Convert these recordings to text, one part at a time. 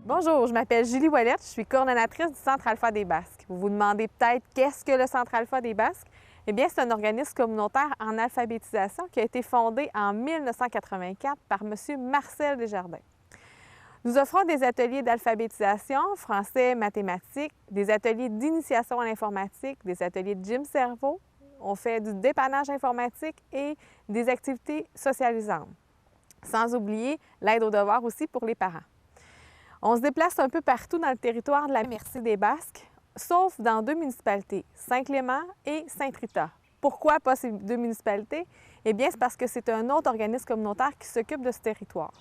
Bonjour, je m'appelle Julie Ouellette, je suis coordonnatrice du Centre Alpha des Basques. Vous vous demandez peut-être qu'est-ce que le Centre Alpha des Basques? Eh bien, c'est un organisme communautaire en alphabétisation qui a été fondé en 1984 par M. Marcel Desjardins. Nous offrons des ateliers d'alphabétisation, français, mathématiques, des ateliers d'initiation à l'informatique, des ateliers de gym cerveau. On fait du dépannage informatique et des activités socialisantes. Sans oublier l'aide aux devoirs aussi pour les parents. On se déplace un peu partout dans le territoire de la MRC des Basques, sauf dans 2 municipalités, Saint-Clément et Saint-Rita. Pourquoi pas ces 2 municipalités? Eh bien, c'est parce que c'est un autre organisme communautaire qui s'occupe de ce territoire.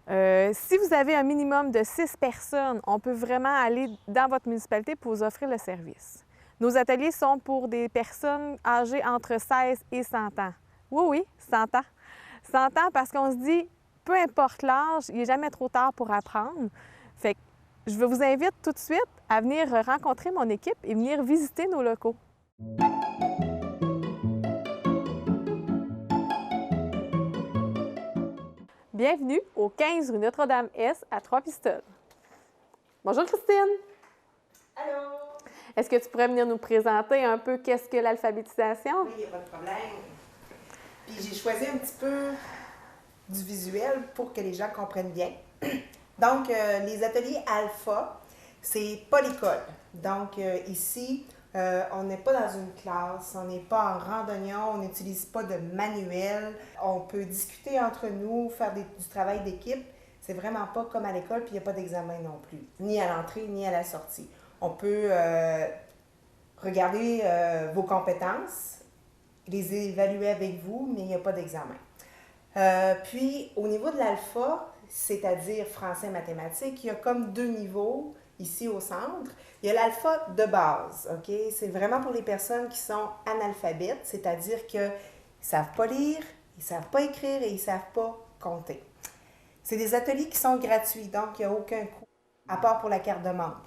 Si vous avez un minimum de 6 personnes, on peut vraiment aller dans votre municipalité pour vous offrir le service. Nos ateliers sont pour des personnes âgées entre 16 et 100 ans. Oui, 100 ans. 100 ans parce qu'on se dit, peu importe l'âge, il n'est jamais trop tard pour apprendre. Fait que je vous invite tout de suite à venir rencontrer mon équipe et venir visiter nos locaux. Bienvenue au 15 rue Notre-Dame-Est à Trois-Pistoles. Bonjour Christine. Allô? Est-ce que tu pourrais venir nous présenter un peu qu'est-ce que l'alphabétisation? Oui, il n'y a pas de problème. Puis j'ai choisi un petit peu du visuel pour que les gens comprennent bien. Donc, les ateliers alpha, c'est pas l'école. Donc, ici, on n'est pas dans une classe, on n'est pas en randonnion, on n'utilise pas de manuel. On peut discuter entre nous, faire du travail d'équipe. C'est vraiment pas comme à l'école, puis il n'y a pas d'examen non plus, ni à l'entrée, ni à la sortie. On peut regarder vos compétences, les évaluer avec vous, mais il n'y a pas d'examen. Puis, au niveau de l'alpha, c'est-à-dire français mathématiques, il y a comme 2 niveaux ici au centre. Il y a l'alpha de base, OK? C'est vraiment pour les personnes qui sont analphabètes, c'est-à-dire qu'ils ne savent pas lire, ils ne savent pas écrire et ils ne savent pas compter. C'est des ateliers qui sont gratuits, donc il n'y a aucun coût, à part pour la carte de membre.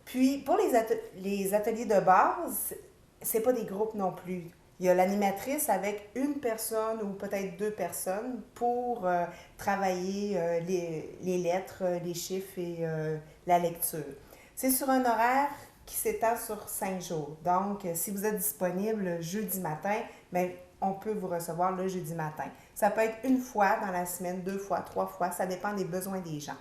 Puis, pour les ateliers de base, ce n'est pas des groupes non plus. Il y a l'animatrice avec une personne ou peut-être 2 personnes pour travailler les lettres, les chiffres et la lecture. C'est sur un horaire qui s'étend sur 5 jours. Donc, si vous êtes disponible jeudi matin, bien, on peut vous recevoir le jeudi matin. Ça peut être 1 fois dans la semaine, 2 fois, 3 fois, ça dépend des besoins des gens.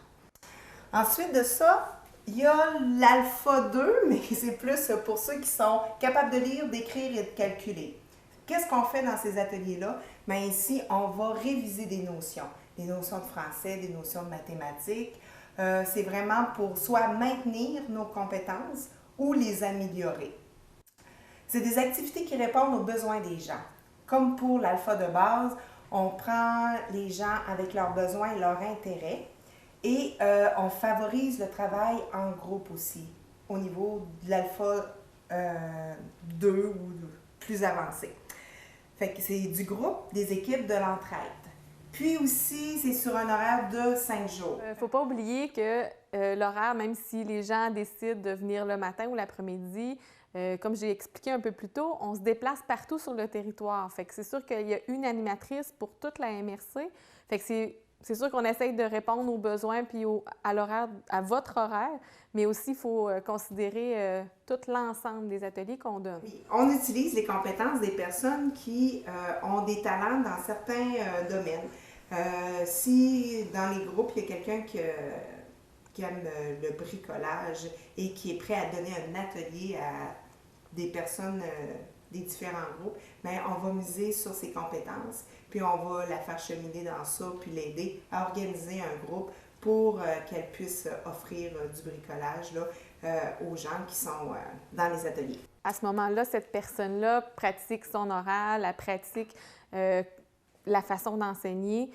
Ensuite de ça, il y a l'alpha 2, mais c'est plus pour ceux qui sont capables de lire, d'écrire et de calculer. Qu'est-ce qu'on fait dans ces ateliers-là? Bien, ici, on va réviser des notions de français, des notions de mathématiques. C'est vraiment pour soit maintenir nos compétences ou les améliorer. C'est des activités qui répondent aux besoins des gens. Comme pour l'alpha de base, on prend les gens avec leurs besoins et leurs intérêts et on favorise le travail en groupe aussi, au niveau de l'alpha 2 ou plus avancé. Fait que c'est du groupe, des équipes, de l'entraide. Puis aussi, c'est sur un horaire de 5 jours. Il ne faut pas oublier que l'horaire, même si les gens décident de venir le matin ou l'après-midi, comme j'ai expliqué un peu plus tôt, on se déplace partout sur le territoire. Fait que c'est sûr qu'il y a une animatrice pour toute la MRC. Fait que c'est sûr qu'on essaye de répondre aux besoins puis à l'horaire, à votre horaire, mais aussi il faut considérer tout l'ensemble des ateliers qu'on donne. Oui, on utilise les compétences des personnes qui ont des talents dans certains domaines. Si dans les groupes, il y a quelqu'un qui aime le bricolage et qui est prêt à donner un atelier à des personnes des différents groupes, bien, on va miser sur ses compétences, puis on va la faire cheminer dans ça, puis l'aider à organiser un groupe pour qu'elle puisse offrir du bricolage là, aux gens qui sont dans les ateliers. À ce moment-là, cette personne-là pratique son oral, elle pratique la façon d'enseigner.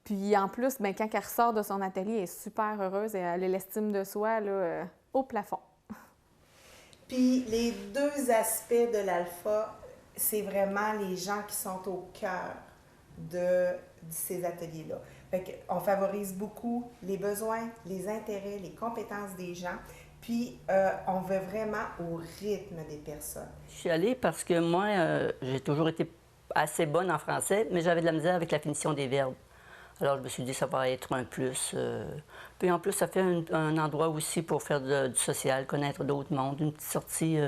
Puis en plus, bien, quand elle ressort de son atelier, elle est super heureuse et elle a l'estime de soi là, au plafond. Puis les 2 aspects de l'alpha, c'est vraiment les gens qui sont au cœur de ces ateliers-là. Fait qu'on favorise beaucoup les besoins, les intérêts, les compétences des gens, puis on va vraiment au rythme des personnes. Je suis allée parce que moi, j'ai toujours été assez bonne en français, mais j'avais de la misère avec la finition des verbes. Alors, je me suis dit, ça va être un plus. Puis en plus, ça fait un endroit aussi pour faire du social, connaître d'autres mondes, une petite sortie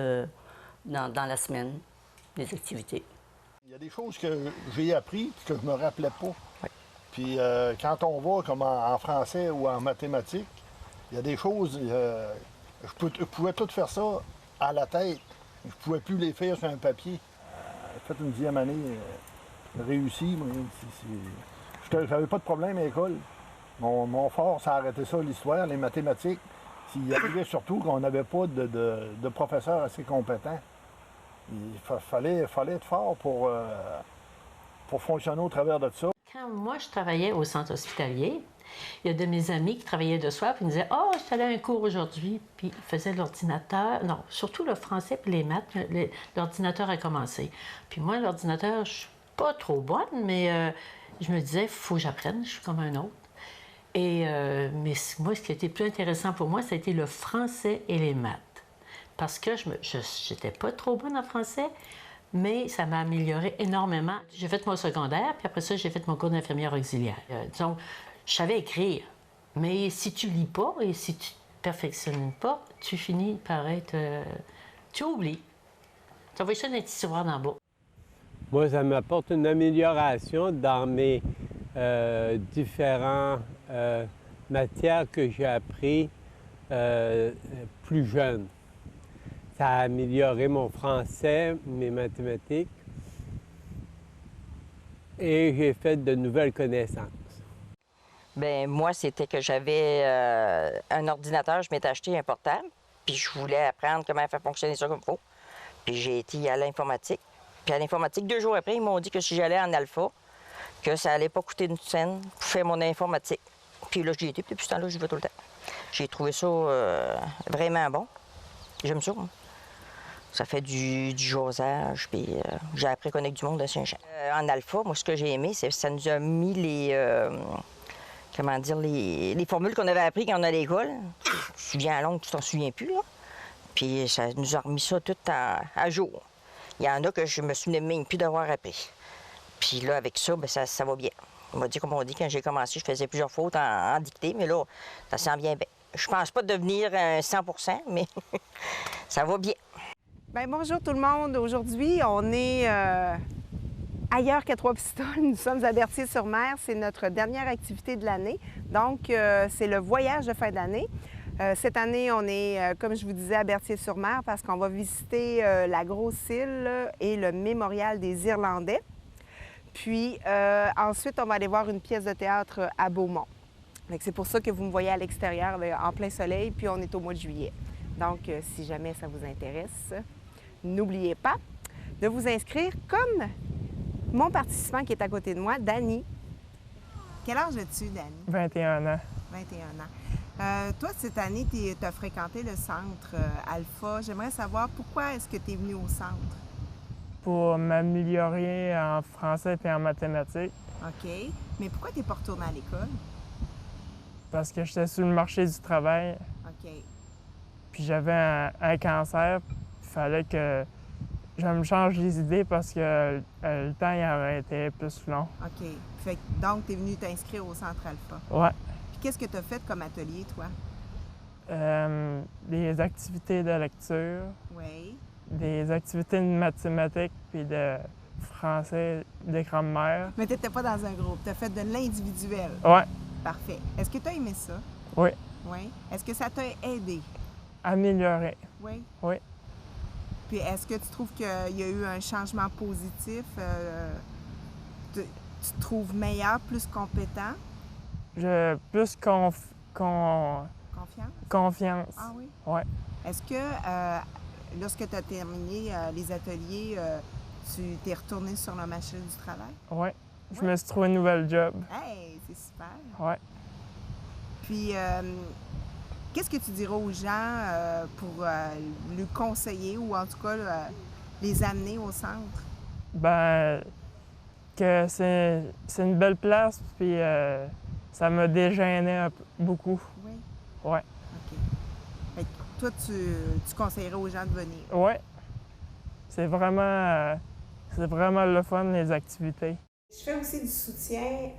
dans la semaine, des activités. Il y a des choses que j'ai apprises que je ne me rappelais pas. Oui. Puis quand on va comme en français ou en mathématiques, il y a des choses, je pouvais tout faire ça à la tête. Je ne pouvais plus les faire sur un papier. J'ai fait une 10e année réussie. Je n'avais pas de problème à l'école. Mon fort, ça a arrêté ça, l'histoire, les mathématiques. Il arrivait surtout qu'on n'avait pas de professeurs assez compétents. Il fallait être fort pour fonctionner au travers de ça. Quand moi, je travaillais au centre hospitalier, il y a de mes amis qui travaillaient de soir, puis ils me disaient « Oh, je suis allée à un cours aujourd'hui. » Puis ils faisaient l'ordinateur. Non, surtout le français puis les maths, l'ordinateur a commencé. Puis moi, l'ordinateur, je suis pas trop bonne, mais je me disais « Faut que j'apprenne, je suis comme un autre. » Mais moi, ce qui a été plus intéressant pour moi, ça a été le français et les maths. Parce que je n'étais pas trop bonne en français, mais ça m'a amélioré énormément. J'ai fait mon secondaire, puis après ça, j'ai fait mon cours d'infirmière auxiliaire. Disons, je savais écrire, mais si tu lis pas et si tu ne perfectionnes pas, tu finis par être... tu oublies. Tu envoies ça dans un petit tiroir d'en bas. Moi, ça m'apporte une amélioration dans mes différentes matières que j'ai apprises plus jeune. Ça a amélioré mon français, mes mathématiques, et j'ai fait de nouvelles connaissances. Bien, moi, c'était que j'avais un ordinateur, je m'étais acheté un portable, puis je voulais apprendre comment faire fonctionner ça comme il faut. Puis j'ai été à l'informatique. Puis à l'informatique, 2 jours après, ils m'ont dit que si j'allais en alpha, que ça allait pas coûter une scène pour faire mon informatique. Puis là, j'y étais, puis depuis ce temps-là, j'y vais tout le temps. J'ai trouvé ça vraiment bon. J'aime ça, hein. Ça fait du jasage, puis j'ai appris à connaître du monde à Saint-Jean. En alpha, moi, ce que j'ai aimé, c'est que ça nous a mis les formules qu'on avait apprises quand on allait à l'école. Je me souviens à longue, tu t'en souviens plus, là. Puis ça nous a remis ça tout à jour. Il y en a que je me souvenais même plus d'avoir appris. Puis là, avec ça, bien, ça va bien. On m'a dit, comme on dit, quand j'ai commencé, je faisais plusieurs fautes en dictée, mais là, ça s'en vient bien. Je pense pas devenir un 100 %, mais ça va bien. Bien, bonjour tout le monde. Aujourd'hui, on est ailleurs qu'à Trois-Pistoles. Nous sommes à Berthier-sur-Mer. C'est notre dernière activité de l'année. Donc, c'est le voyage de fin d'année. Cette année, on est, comme je vous disais, à Berthier-sur-Mer parce qu'on va visiter la Grosse Île et le mémorial des Irlandais. Puis, ensuite, on va aller voir une pièce de théâtre à Beaumont. C'est pour ça que vous me voyez à l'extérieur, en plein soleil, puis on est au mois de juillet. Donc, si jamais ça vous intéresse, n'oubliez pas de vous inscrire comme mon participant qui est à côté de moi, Dani. Quel âge as-tu, Dani? 21 ans. 21 ans. Toi, cette année, tu as fréquenté le centre Alpha. J'aimerais savoir pourquoi est-ce que tu es venu au centre? Pour m'améliorer en français et en mathématiques. OK. Mais pourquoi tu n'es pas retourné à l'école? Parce que j'étais sur le marché du travail. OK. Puis j'avais un cancer. Il fallait que je me change les idées parce que le temps il aurait été plus long. OK. Donc, tu es venu t'inscrire au centre Alpha. Ouais. Puis qu'est-ce que tu as fait comme atelier, toi? Des activités de lecture. Oui. Des activités de mathématiques puis de français, de grammaire. Mais tu n'étais pas dans un groupe. Tu as fait de l'individuel. Ouais. Parfait. Est-ce que tu as aimé ça? Oui. Oui. Est-ce que ça t'a aidé? Améliorer. Oui. Oui. Puis est-ce que tu trouves qu'il y a eu un changement positif? Tu te trouves meilleur, plus compétent? Plus Confiance? confiance. Ah oui? Ouais. Est-ce que lorsque tu as terminé les ateliers, tu t'es retourné sur la machine du travail? Ouais. Je me suis trouvé un nouvel job. Hey, c'est super! Ouais. Puis, qu'est-ce que tu dirais aux gens pour lui conseiller ou en tout cas les amener au centre? Ben, que c'est une belle place, puis ça m'a dégêné beaucoup. Oui? Ouais. OK. Fait que toi, tu conseillerais aux gens de venir? Ouais. C'est vraiment le fun, les activités. Je fais aussi du soutien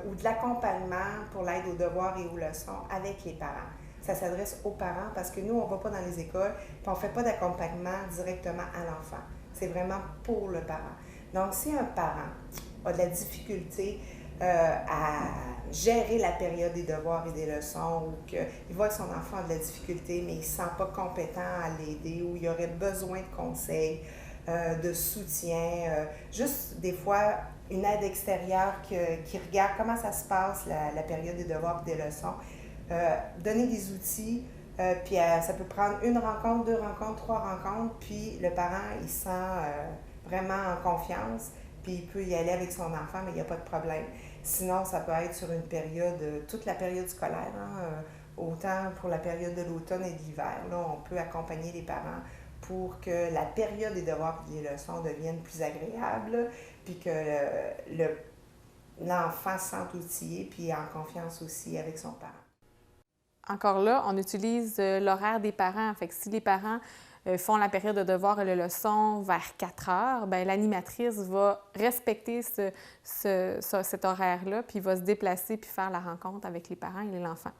ou de l'accompagnement pour l'aide aux devoirs et aux leçons avec les parents. Ça s'adresse aux parents parce que nous, on ne va pas dans les écoles et on ne fait pas d'accompagnement directement à l'enfant. C'est vraiment pour le parent. Donc, si un parent a de la difficulté à gérer la période des devoirs et des leçons ou qu'il voit que son enfant a de la difficulté mais il ne se sent pas compétent à l'aider ou il aurait besoin de conseils, de soutien, juste des fois une aide extérieure qui regarde comment ça se passe la période des devoirs et des leçons, donner des outils, puis ça peut prendre une rencontre, 2 rencontres, 3 rencontres, puis le parent il se sent vraiment en confiance, puis il peut y aller avec son enfant, mais il n'y a pas de problème. Sinon, ça peut être sur une période, toute la période scolaire, autant pour la période de l'automne et de l'hiver. Là, on peut accompagner les parents pour que la période des devoirs et des leçons devienne plus agréable, puis que l'enfant se sente outillé, puis en confiance aussi avec son parent. Encore là, on utilise l'horaire des parents. Fait que si les parents font la période de devoirs et de leçons vers 4 heures, bien, l'animatrice va respecter cet horaire-là, puis va se déplacer puis faire la rencontre avec les parents et l'enfant.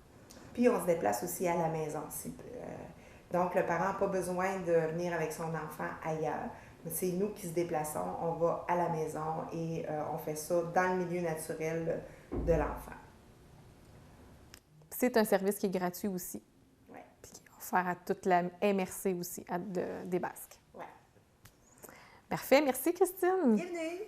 Puis on se déplace aussi à la maison. Donc le parent n'a pas besoin de venir avec son enfant ailleurs. C'est nous qui se déplaçons, on va à la maison et on fait ça dans le milieu naturel de l'enfant. C'est un service qui est gratuit aussi. Oui. Puis qui est offert à toute la MRC aussi, des Basques. Oui. Parfait. Merci, Christine. Bienvenue.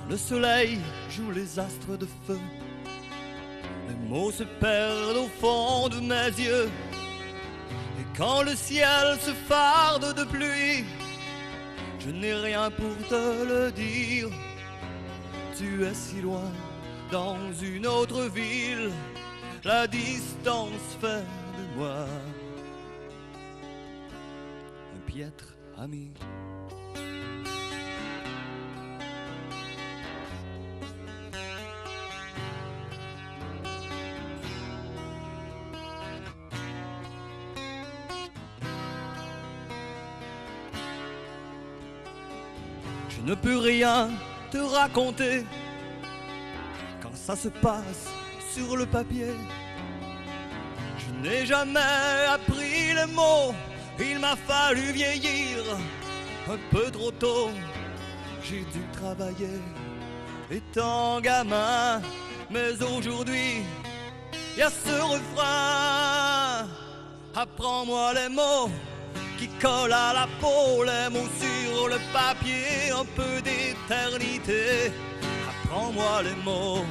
Le soleil joue les astres de feu, les mots se perdent au fond de mes yeux. Et quand le ciel se farde de pluie, je n'ai rien pour te le dire. Tu es si loin dans une autre ville, la distance fait de moi un piètre ami. Je ne peux rien te raconter quand ça se passe sur le papier. Je n'ai jamais appris les mots, il m'a fallu vieillir un peu trop tôt. J'ai dû travailler étant gamin, mais aujourd'hui, il y a ce refrain. Apprends-moi les mots qui collent à la peau, les mots sur le papier, un peu d'éternité. Apprends-moi les mots